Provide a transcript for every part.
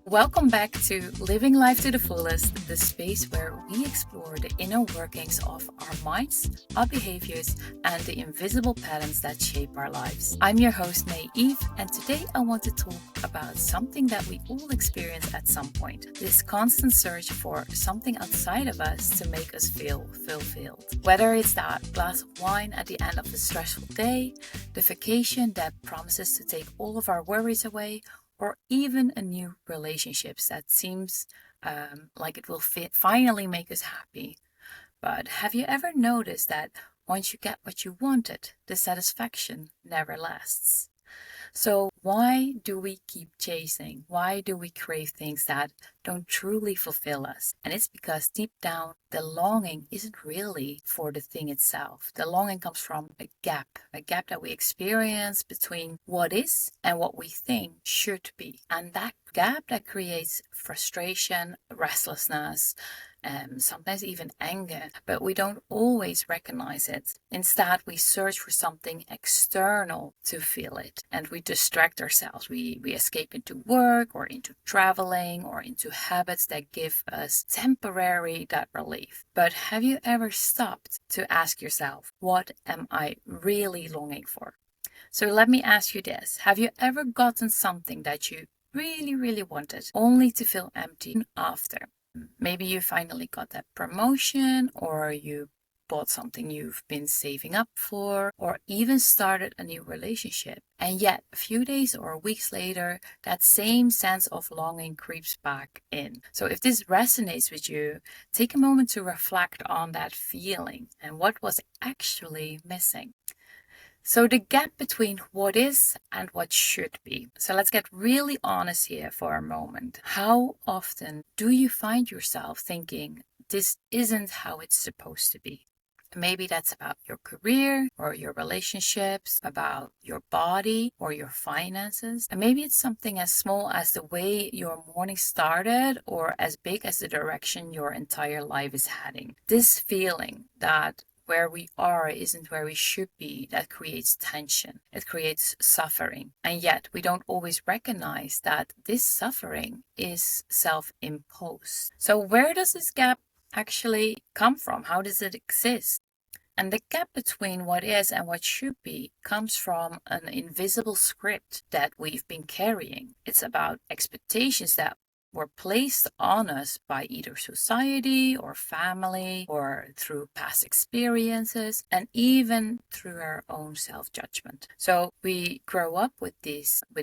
Welcome back to Living Life to the Fullest, the space where we explore the inner workings of our minds, our behaviors, and the invisible patterns that shape our lives. I'm your host, Eve, and today I want to talk about something that we all experience at some point. This constant search for something outside of us to make us feel fulfilled. Whether it's that glass of wine at the end of a stressful day, the vacation that promises to take all of our worries away, or even a new relationship that seems like it will finally make us happy. But have you ever noticed that once you get what you wanted, the satisfaction never lasts? So why do we keep chasing? Why do we crave things that don't truly fulfill us? And it's because deep down, the longing isn't really for the thing itself. The longing comes from a gap that we experience between what is and what we think should be. And that gap that creates frustration, restlessness, sometimes even anger, but we don't always recognize it. Instead, we search for something external to feel it, and we distract ourselves. We escape into work or into traveling or into habits that give us temporary that relief. But have you ever stopped to ask yourself, what am I really longing for? So let me ask you this. Have you ever gotten something that you really wanted only to feel empty after? Maybe you finally got that promotion, or you bought something you've been saving up for, or even started a new relationship. And yet, a few days or weeks later, that same sense of longing creeps back in. So if this resonates with you, take a moment to reflect on that feeling and what was actually missing. So the gap between what is and what should be. So let's get really honest here for a moment. How often do you find yourself thinking this isn't how it's supposed to be? Maybe that's about your career or your relationships, about your body or your finances. And maybe it's something as small as the way your morning started, or as big as the direction your entire life is heading. This feeling that where we are isn't where we should be, that creates tension. It creates suffering. And yet we don't always recognize that this suffering is self-imposed. So where does this gap actually come from? How does it exist? And the gap between what is and what should be comes from an invisible script that we've been carrying. It's about expectations that were placed on us by either society or family or through past experiences, and even through our own self-judgment. So we grow up with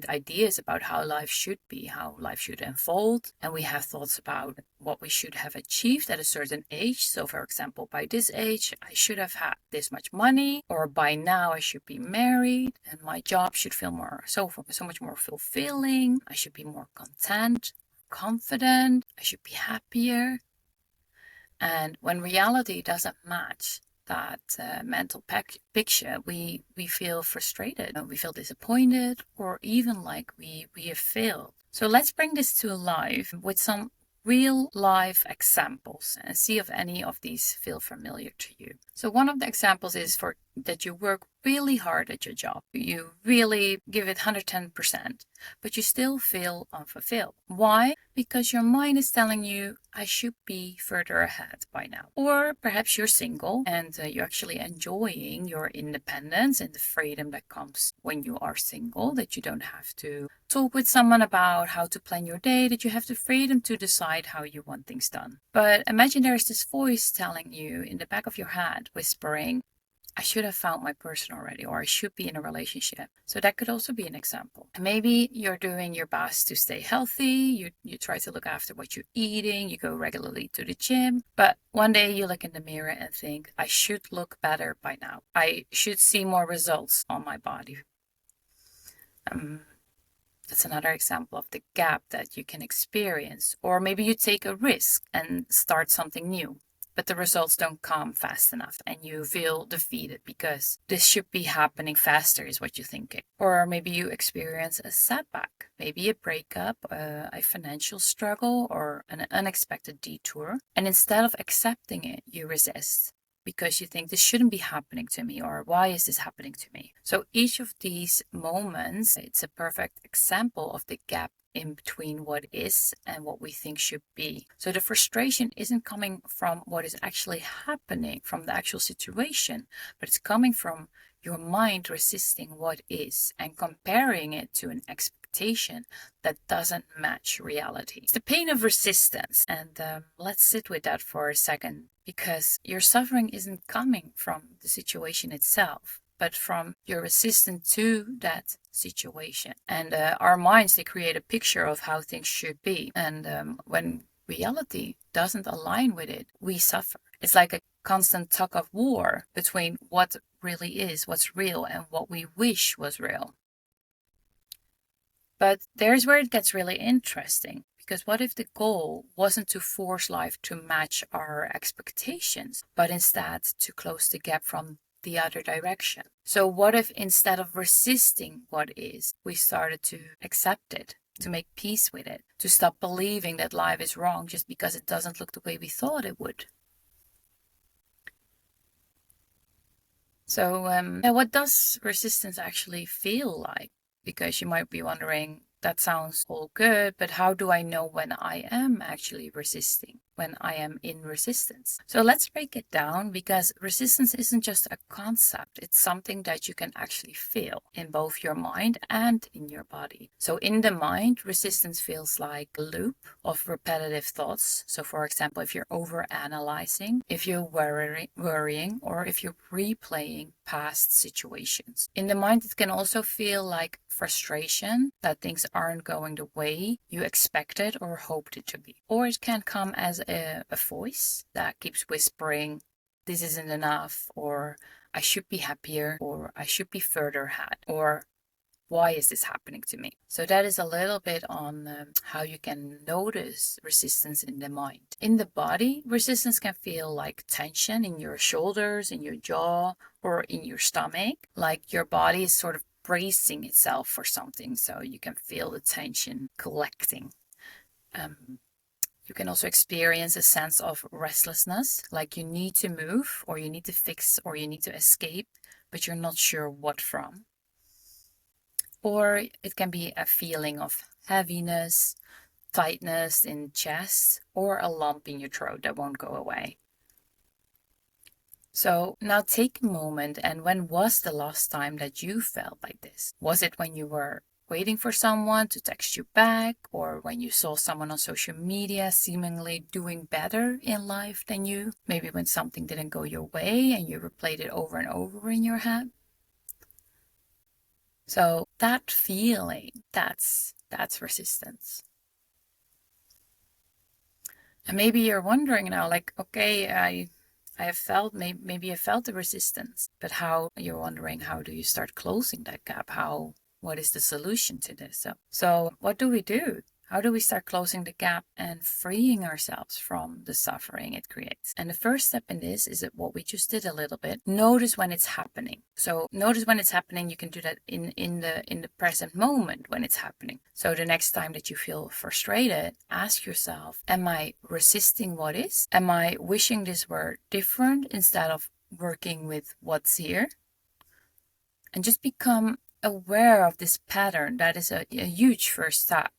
ideas about how life should be, how life should unfold, and we have thoughts about what we should have achieved at a certain age. So for example, by this age I should have had this much money, or by now I should be married, and my job should feel so much more fulfilling. I should be more content, confident, I should be happier. And when reality doesn't match that mental picture, we feel frustrated, we feel disappointed, or even like we have failed. So let's bring this to life with some real life examples and see if any of these feel familiar to you. So one of the examples is that you work really hard at your job. You really give it 110%, but you still feel unfulfilled. Why? Because your mind is telling you, I should be further ahead by now. Or perhaps you're single and you're actually enjoying your independence and the freedom that comes when you are single, that you don't have to talk with someone about how to plan your day, that you have the freedom to decide how you want things done. But imagine there's this voice telling you in the back of your head, whispering, I should have found my person already, or I should be in a relationship. So that could also be an example. Maybe you're doing your best to stay healthy. You try to look after what you're eating. You go regularly to the gym. But one day you look in the mirror and think, I should look better by now. I should see more results on my body. That's another example of the gap that you can experience. Or maybe you take a risk and start something new, but the results don't come fast enough and you feel defeated because this should be happening faster is what you're thinking. Or maybe you experience a setback, maybe a breakup, a financial struggle, or an unexpected detour. And instead of accepting it, you resist because you think this shouldn't be happening to me, or why is this happening to me? So each of these moments, it's a perfect example of the gap in between what is and what we think should be. So the frustration isn't coming from what is actually happening, from the actual situation, but it's coming from your mind resisting what is and comparing it to an expectation that doesn't match reality. It's the pain of resistance. And let's sit with that for a second, because your suffering isn't coming from the situation itself, but from your resistance to that situation. And our minds, they create a picture of how things should be. And when reality doesn't align with it, we suffer. It's like a constant tug of war between what really is, what's real, and what we wish was real. But there's where it gets really interesting, because what if the goal wasn't to force life to match our expectations, but instead to close the gap from the other direction? So what if instead of resisting what is, we started to accept it, to make peace with it, to stop believing that life is wrong just because it doesn't look the way we thought it would? So what does resistance actually feel like? Because you might be wondering, that sounds all good, but how do I know when I am actually resisting, when I am in resistance? So let's break it down, because resistance isn't just a concept. It's something that you can actually feel in both your mind and in your body. So in the mind, resistance feels like a loop of repetitive thoughts. So for example, if you're overanalyzing, if you're worrying, or if you're replaying past situations. In the mind, it can also feel like frustration that things aren't going the way you expected or hoped it to be. Or it can come as a voice that keeps whispering, this isn't enough, or I should be happier, or I should be further ahead, or why is this happening to me? So that is a little bit on how you can notice resistance in the mind. In the body, resistance can feel like tension in your shoulders, in your jaw, or in your stomach, like your body is sort of bracing itself for something, so you can feel the tension collecting. You can also experience a sense of restlessness, like you need to move, or you need to fix, or you need to escape, but you're not sure what from. Or it can be a feeling of heaviness, tightness in chest, or a lump in your throat that won't go away. So now take a moment, and when was the last time that you felt like this? Was it when you were waiting for someone to text you back, or when you saw someone on social media seemingly doing better in life than you? Maybe when something didn't go your way and you replayed it over and over in your head? So that feeling, that's resistance. And maybe you're wondering now, like, okay, I have felt, maybe I felt the resistance, but how, you're wondering, how do you start closing that gap? What is the solution to this? So what do we do? How do we start closing the gap and freeing ourselves from the suffering it creates? And the first step in this is what we just did a little bit. Notice when it's happening. So notice when it's happening. You can do that in the present moment when it's happening. So the next time that you feel frustrated, ask yourself, am I resisting what is? Am I wishing this were different instead of working with what's here? And just become aware of this pattern. That is a huge first step.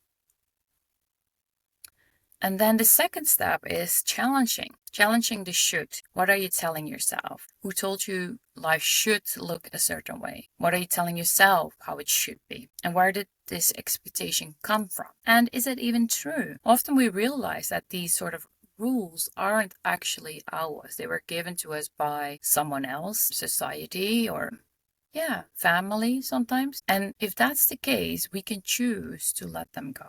And then the second step is challenging the should. What are you telling yourself? Who told you life should look a certain way? What are you telling yourself how it should be? And where did this expectation come from? And is it even true? Often we realize that these sort of rules aren't actually ours. They were given to us by someone else, society, or family sometimes. And if that's the case, we can choose to let them go.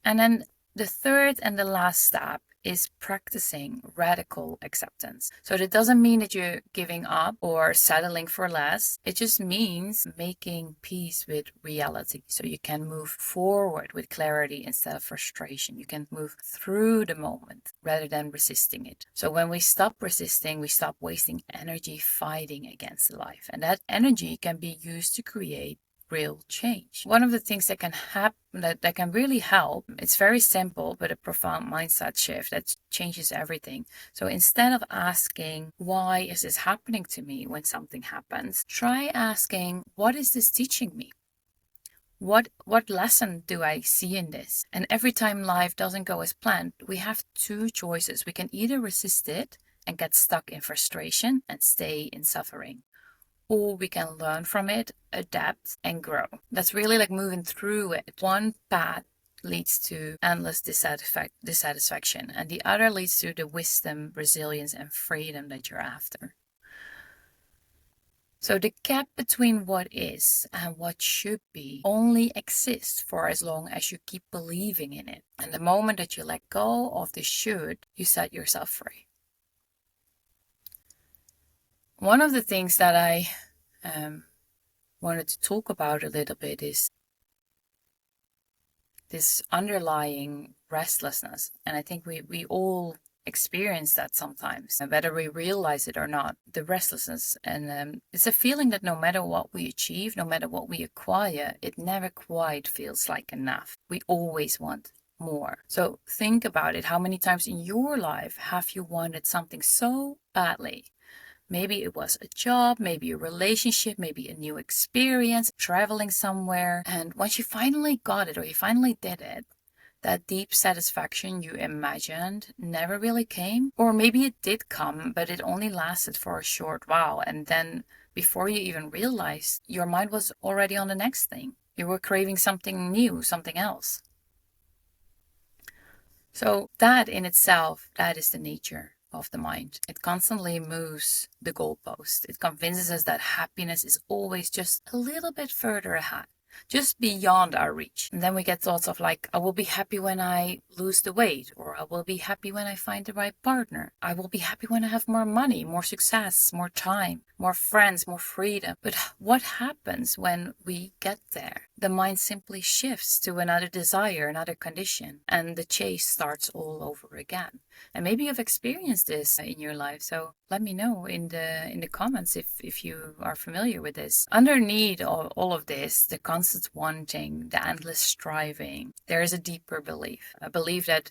And then the third and the last step is practicing radical acceptance. So that doesn't mean that you're giving up or settling for less. It just means making peace with reality. So you can move forward with clarity instead of frustration. You can move through the moment rather than resisting it. So when we stop resisting, we stop wasting energy fighting against life. And that energy can be used to create real change. One of the things that can happen, that can really help, it's very simple, but a profound mindset shift that changes everything. So instead of asking, why is this happening to me when something happens, try asking, what is this teaching me? What lesson do I see in this? And every time life doesn't go as planned, we have two choices. We can either resist it and get stuck in frustration and stay in suffering, or we can learn from it, adapt, and grow. That's really like moving through it. One path leads to endless dissatisfaction, and the other leads to the wisdom, resilience, and freedom that you're after. So the gap between what is and what should be only exists for as long as you keep believing in it. And the moment that you let go of the should, you set yourself free. One of the things that I wanted to talk about a little bit is this underlying restlessness. And I think we all experience that sometimes, whether we realize it or not, the restlessness. And it's a feeling that no matter what we achieve, no matter what we acquire, it never quite feels like enough. We always want more. So think about it. How many times in your life have you wanted something so badly? Maybe it was a job, maybe a relationship, maybe a new experience, traveling somewhere. And once you finally got it or you finally did it, that deep satisfaction you imagined never really came. Or maybe it did come, but it only lasted for a short while. And then before you even realized, your mind was already on the next thing. You were craving something new, something else. So that in itself, that is the nature of the mind. It constantly moves the goalpost. It convinces us that happiness is always just a little bit further ahead, just beyond our reach. And then we get thoughts of like, I will be happy when I lose the weight, or I will be happy when I find the right partner. I will be happy when I have more money, more success, more time, more friends, more freedom. But what happens when we get there? The mind simply shifts to another desire, another condition, and the chase starts all over again. And maybe you've experienced this in your life, so let me know in the comments if you are familiar with this. Underneath all of this, the constant wanting, the endless striving, there is a deeper belief, a belief that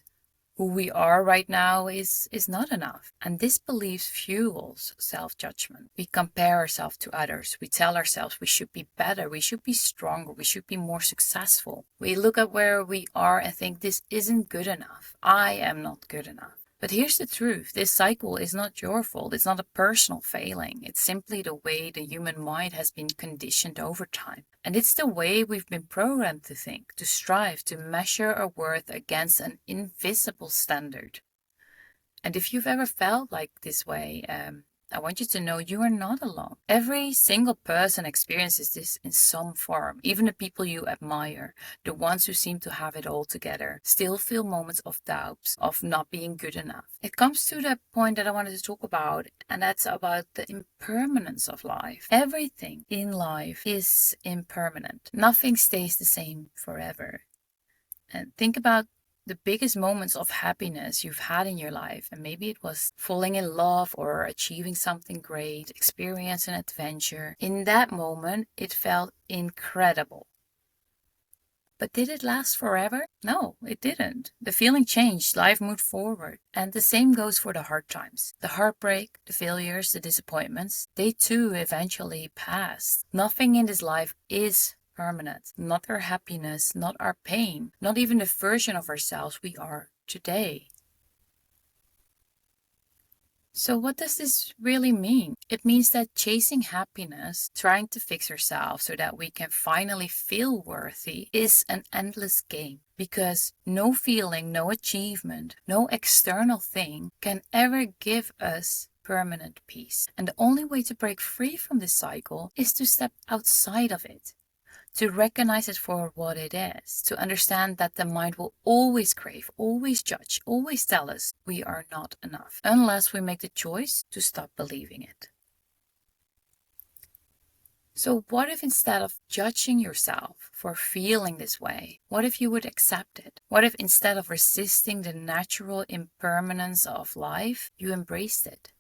who we are right now is not enough. And this belief fuels self-judgment. We compare ourselves to others. We tell ourselves we should be better, we should be stronger, we should be more successful. We look at where we are and think this isn't good enough. I am not good enough. But here's the truth. This cycle is not your fault. It's not a personal failing. It's simply the way the human mind has been conditioned over time. And it's the way we've been programmed to think, to strive, to measure our worth against an invisible standard. And if you've ever felt like this way, I want you to know you are not alone. Every single person experiences this in some form. Even the people you admire, the ones who seem to have it all together, still feel moments of doubts, of not being good enough. It comes to the point that I wanted to talk about, and that's about the impermanence of life. Everything in life is impermanent. Nothing stays the same forever. And think about the biggest moments of happiness you've had in your life, and maybe it was falling in love or achieving something great, experience an adventure. In that moment, it felt incredible. But did it last forever? No, it didn't. The feeling changed, life moved forward. And the same goes for the hard times. The heartbreak, the failures, the disappointments, they too eventually passed. Nothing in this life is permanent. Not our happiness, not our pain, not even the version of ourselves we are today. So what does this really mean? It means that chasing happiness, trying to fix ourselves so that we can finally feel worthy, is an endless game. Because no feeling, no achievement, no external thing can ever give us permanent peace. And the only way to break free from this cycle is to step outside of it. To recognize it for what it is, to understand that the mind will always crave, always judge, always tell us we are not enough, unless we make the choice to stop believing it. So what if instead of judging yourself for feeling this way, what if you would accept it? What if instead of resisting the natural impermanence of life, you embraced it?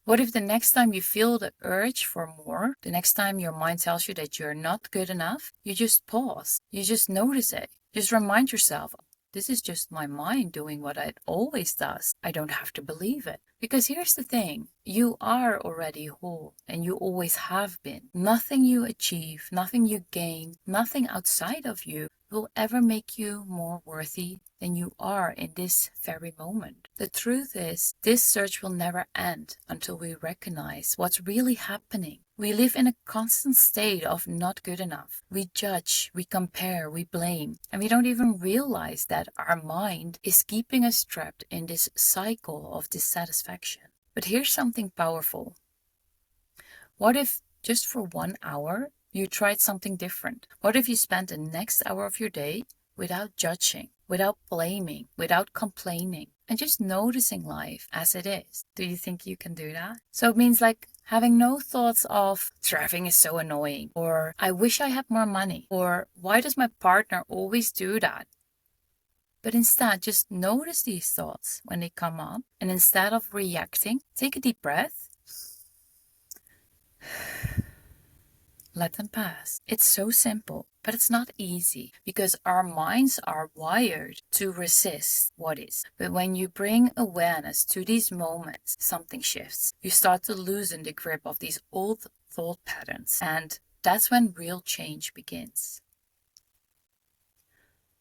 What if the next time you feel the urge for more, the next time your mind tells you that you're not good enough, you just pause, you just notice it, just remind yourself, This is just my mind doing what it always does. I don't have to believe it. Because here's the thing, you are already whole and you always have been. Nothing you achieve, nothing you gain, nothing outside of you will ever make you more worthy than you are in this very moment. The truth is, this search will never end until we recognize what's really happening. We live in a constant state of not good enough. We judge, we compare, we blame, and we don't even realize that our mind is keeping us trapped in this cycle of dissatisfaction. But here's something powerful. What if just for 1 hour you tried something different? What if you spent the next hour of your day without judging, without blaming, without complaining, and just noticing life as it is? Do you think you can do that? So it means like having no thoughts of traffic is so annoying, or I wish I had more money, or why does my partner always do that? But instead, just notice these thoughts when they come up, and instead of reacting, take a deep breath. Let them pass. It's so simple, but it's not easy because our minds are wired to resist what is. But when you bring awareness to these moments, something shifts. You start to loosen the grip of these old thought patterns, and that's when real change begins.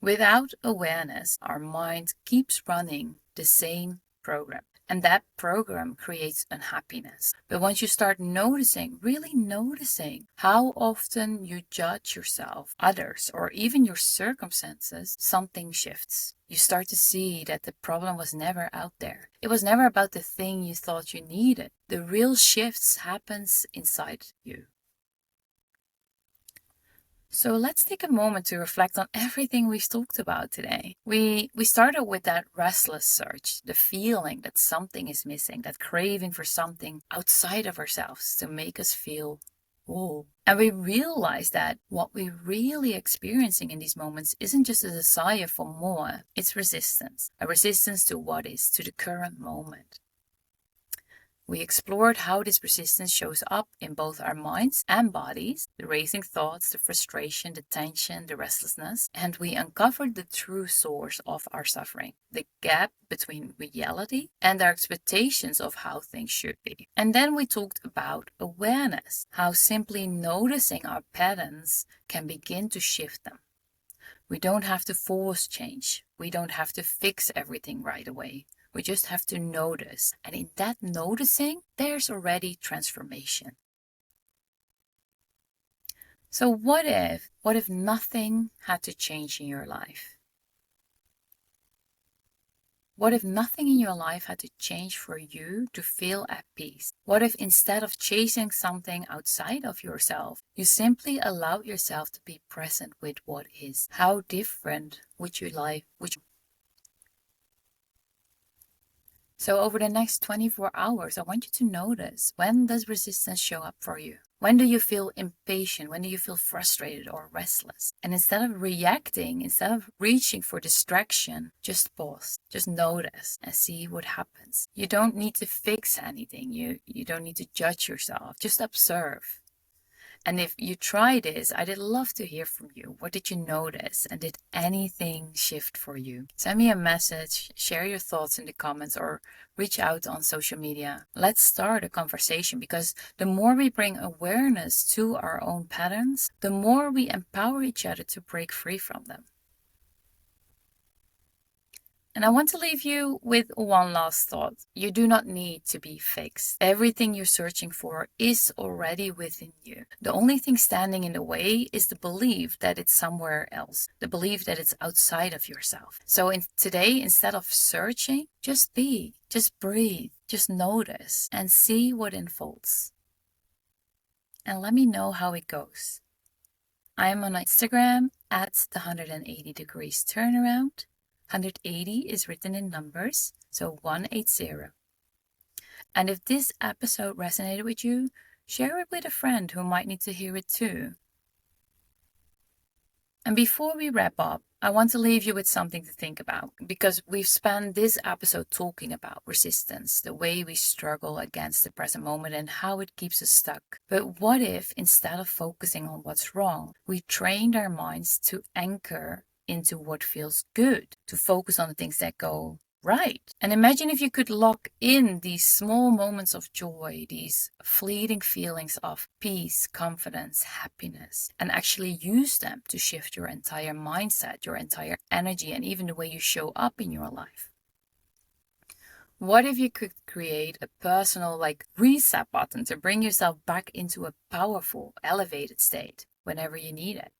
Without awareness, our mind keeps running the same program. And that program creates unhappiness. But once you start noticing, really noticing how often you judge yourself, others, or even your circumstances, something shifts. You start to see that the problem was never out there. It was never about the thing you thought you needed. The real shifts happens inside you. So let's take a moment to reflect on everything we've talked about today. We started with that restless search, the feeling that something is missing, that craving for something outside of ourselves to make us feel whole. And we realized that what we're really experiencing in these moments isn't just a desire for more, it's resistance. A resistance to what is, to the current moment. We explored how this resistance shows up in both our minds and bodies, the racing thoughts, the frustration, the tension, the restlessness, and we uncovered the true source of our suffering, the gap between reality and our expectations of how things should be. And then we talked about awareness, how simply noticing our patterns can begin to shift them. We don't have to force change. We don't have to fix everything right away. We just have to notice. And in that noticing, there's already transformation. So what if nothing had to change in your life? What if nothing in your life had to change for you to feel at peace? What if instead of chasing something outside of yourself, you simply allowed yourself to be present with what is? How different would your life? So over the next 24 hours, I want you to notice, when does resistance show up for you? When do you feel impatient? When do you feel frustrated or restless? And instead of reacting, instead of reaching for distraction, just pause, just notice and see what happens. You don't need to fix anything. You don't need to judge yourself. Just observe. And if you try this, I'd love to hear from you. What did you notice? And did anything shift for you? Send me a message, share your thoughts in the comments, or reach out on social media. Let's start a conversation, because the more we bring awareness to our own patterns, the more we empower each other to break free from them. And I want to leave you with one last thought. You do not need to be fixed. Everything you're searching for is already within you. The only thing standing in the way is the belief that it's somewhere else, the belief that it's outside of yourself. So today, instead of searching, just be, just breathe, just notice and see what unfolds. And let me know how it goes. I am on Instagram at the 180 degrees turnaround. 180 is written in numbers, so 180. And if this episode resonated with you, share it with a friend who might need to hear it too. And before we wrap up, I want to leave you with something to think about, because we've spent this episode talking about resistance, the way we struggle against the present moment and how it keeps us stuck. But what if, instead of focusing on what's wrong, we trained our minds to anchor into what feels good, to focus on the things that go right. And imagine if you could lock in these small moments of joy, these fleeting feelings of peace, confidence, happiness, and actually use them to shift your entire mindset, your entire energy, and even the way you show up in your life. What if you could create a personal reset button to bring yourself back into a powerful, elevated state whenever you need it?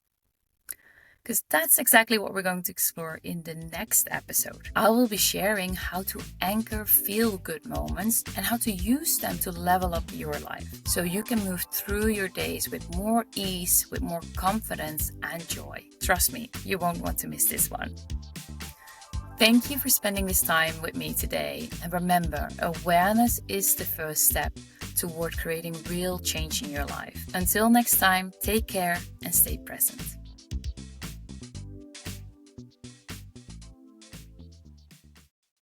Because that's exactly what we're going to explore in the next episode. I will be sharing how to anchor feel-good moments and how to use them to level up your life so you can move through your days with more ease, with more confidence and joy. Trust me, you won't want to miss this one. Thank you for spending this time with me today. And remember, awareness is the first step toward creating real change in your life. Until next time, take care and stay present.